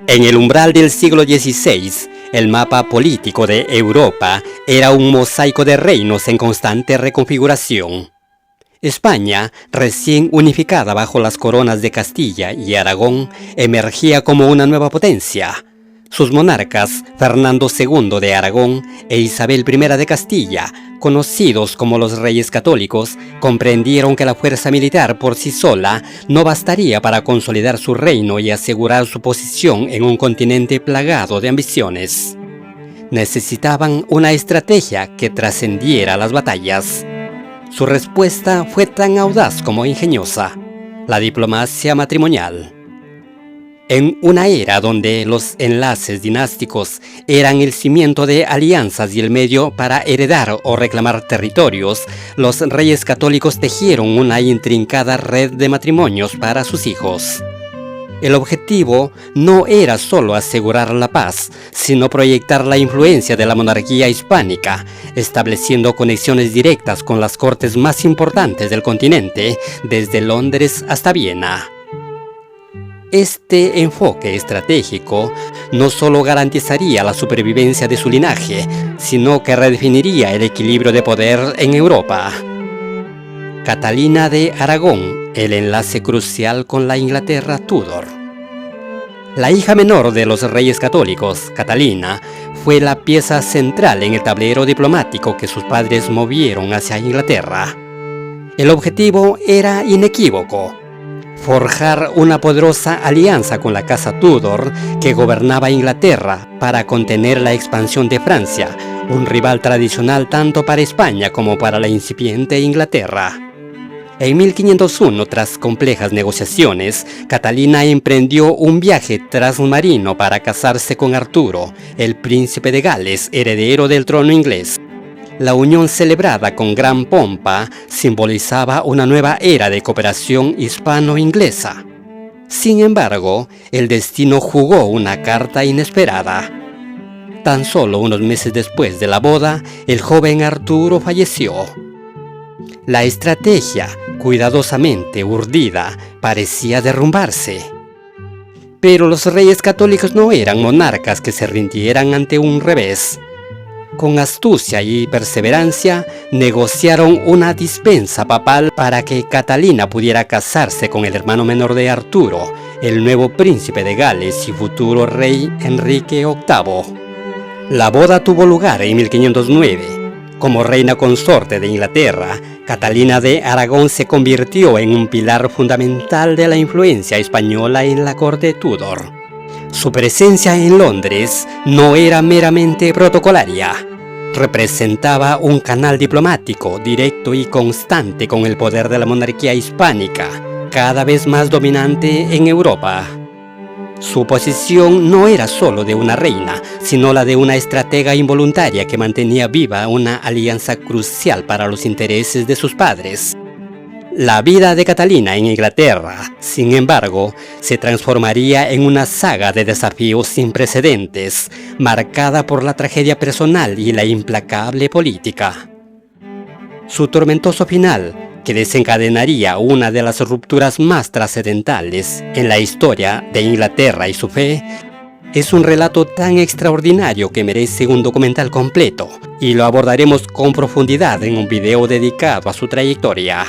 En el umbral del siglo XVI, el mapa político de Europa era un mosaico de reinos en constante reconfiguración. España, recién unificada bajo las coronas de Castilla y Aragón, emergía como una nueva potencia. Sus monarcas, Fernando II de Aragón e Isabel I de Castilla, conocidos como los Reyes Católicos, comprendieron que la fuerza militar por sí sola no bastaría para consolidar su reino y asegurar su posición en un continente plagado de ambiciones. Necesitaban una estrategia que trascendiera las batallas. Su respuesta fue tan audaz como ingeniosa: la diplomacia matrimonial. En una era donde los enlaces dinásticos eran el cimiento de alianzas y el medio para heredar o reclamar territorios, los reyes católicos tejieron una intrincada red de matrimonios para sus hijos. El objetivo no era solo asegurar la paz, sino proyectar la influencia de la monarquía hispánica, estableciendo conexiones directas con las cortes más importantes del continente, desde Londres hasta Viena. Este enfoque estratégico no solo garantizaría la supervivencia de su linaje, sino que redefiniría el equilibrio de poder en Europa. Catalina de Aragón, el enlace crucial con la Inglaterra Tudor. La hija menor de los reyes católicos, Catalina, fue la pieza central en el tablero diplomático que sus padres movieron hacia Inglaterra. El objetivo era inequívoco: forjar una poderosa alianza con la casa Tudor que gobernaba Inglaterra para contener la expansión de Francia, un rival tradicional tanto para España como para la incipiente Inglaterra. En 1501, tras complejas negociaciones, Catalina emprendió un viaje transmarino para casarse con Arturo, el príncipe de Gales, heredero del trono inglés. La unión, celebrada con gran pompa, simbolizaba una nueva era de cooperación hispano-inglesa. Sin embargo, el destino jugó una carta inesperada. Tan solo unos meses después de la boda, el joven Arturo falleció. La estrategia, cuidadosamente urdida, parecía derrumbarse. Pero los reyes católicos no eran monarcas que se rindieran ante un revés. Con astucia y perseverancia, negociaron una dispensa papal para que Catalina pudiera casarse con el hermano menor de Arturo, el nuevo príncipe de Gales y futuro rey Enrique VIII. La boda tuvo lugar en 1509. Como reina consorte de Inglaterra, Catalina de Aragón se convirtió en un pilar fundamental de la influencia española en la corte Tudor. Su presencia en Londres no era meramente protocolaria. Representaba un canal diplomático directo y constante con el poder de la monarquía hispánica, cada vez más dominante en Europa. Su posición no era solo de una reina, sino la de una estratega involuntaria que mantenía viva una alianza crucial para los intereses de sus padres. La vida de Catalina en Inglaterra, sin embargo, se transformaría en una saga de desafíos sin precedentes, marcada por la tragedia personal y la implacable política. Su tormentoso final, que desencadenaría una de las rupturas más trascendentales en la historia de Inglaterra y su fe, es un relato tan extraordinario que merece un documental completo, y lo abordaremos con profundidad en un video dedicado a su trayectoria.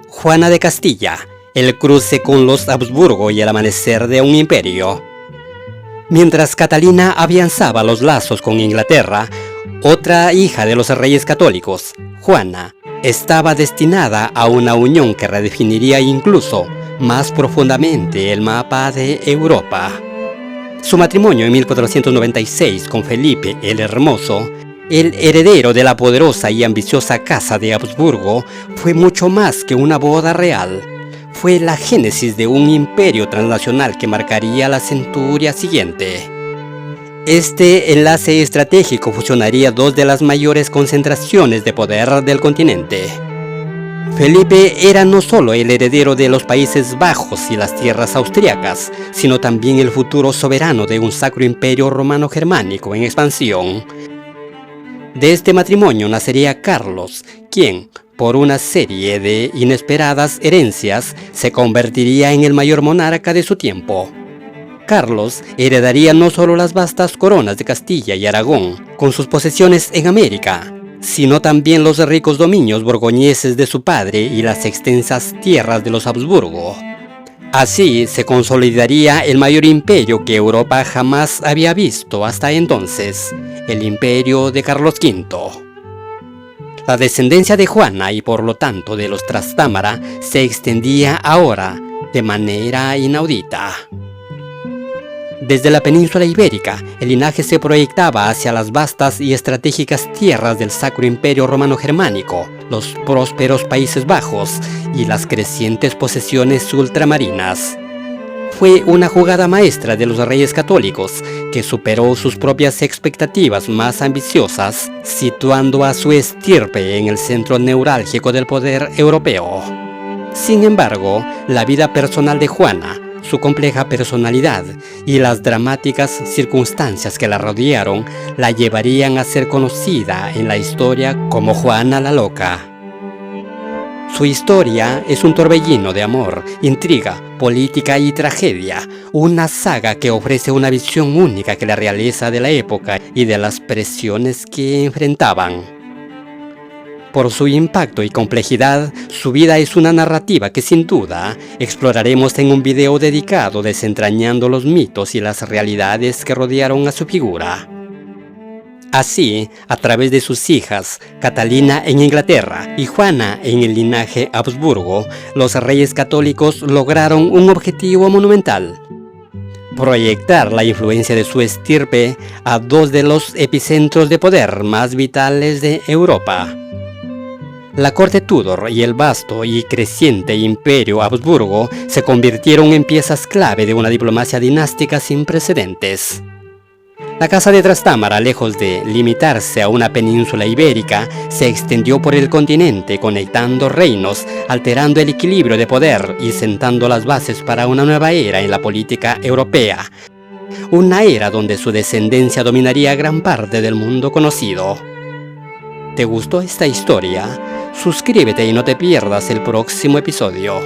Juana de Castilla, el cruce con los Habsburgo y el amanecer de un imperio. Mientras Catalina afianzaba los lazos con Inglaterra, otra hija de los reyes católicos, Juana, estaba destinada a una unión que redefiniría incluso más profundamente el mapa de Europa. Su matrimonio en 1496 con Felipe el Hermoso, el heredero de la poderosa y ambiciosa casa de Habsburgo, fue mucho más que una boda real. Fue la génesis de un imperio transnacional que marcaría la centuria siguiente. Este enlace estratégico fusionaría dos de las mayores concentraciones de poder del continente. Felipe era no solo el heredero de los Países Bajos y las tierras austríacas, sino también el futuro soberano de un sacro imperio romano-germánico en expansión. De este matrimonio nacería Carlos, quien, por una serie de inesperadas herencias, se convertiría en el mayor monarca de su tiempo. Carlos heredaría no solo las vastas coronas de Castilla y Aragón, con sus posesiones en América, sino también los ricos dominios borgoñeses de su padre y las extensas tierras de los Habsburgo. Así se consolidaría el mayor imperio que Europa jamás había visto hasta entonces, el imperio de Carlos V. La descendencia de Juana y por lo tanto de los Trastámara se extendía ahora de manera inaudita. Desde la península ibérica, el linaje se proyectaba hacia las vastas y estratégicas tierras del Sacro Imperio Romano-Germánico, los prósperos Países Bajos y las crecientes posesiones ultramarinas. Fue una jugada maestra de los reyes católicos que superó sus propias expectativas más ambiciosas, situando a su estirpe en el centro neurálgico del poder europeo. Sin embargo, la vida personal de Juana, su compleja personalidad y las dramáticas circunstancias que la rodearon la llevarían a ser conocida en la historia como Juana la Loca. Su historia es un torbellino de amor, intriga, política y tragedia, una saga que ofrece una visión única de la realeza de la época y de las presiones que enfrentaban. Por su impacto y complejidad, su vida es una narrativa que sin duda exploraremos en un video dedicado desentrañando los mitos y las realidades que rodearon a su figura. Así, a través de sus hijas, Catalina en Inglaterra y Juana en el linaje Habsburgo, los reyes católicos lograron un objetivo monumental: proyectar la influencia de su estirpe a dos de los epicentros de poder más vitales de Europa. La corte Tudor y el vasto y creciente imperio Habsburgo se convirtieron en piezas clave de una diplomacia dinástica sin precedentes. La Casa de Trastámara, lejos de limitarse a una península ibérica, se extendió por el continente conectando reinos, alterando el equilibrio de poder y sentando las bases para una nueva era en la política europea. Una era donde su descendencia dominaría gran parte del mundo conocido. ¿Te gustó esta historia? Suscríbete y no te pierdas el próximo episodio.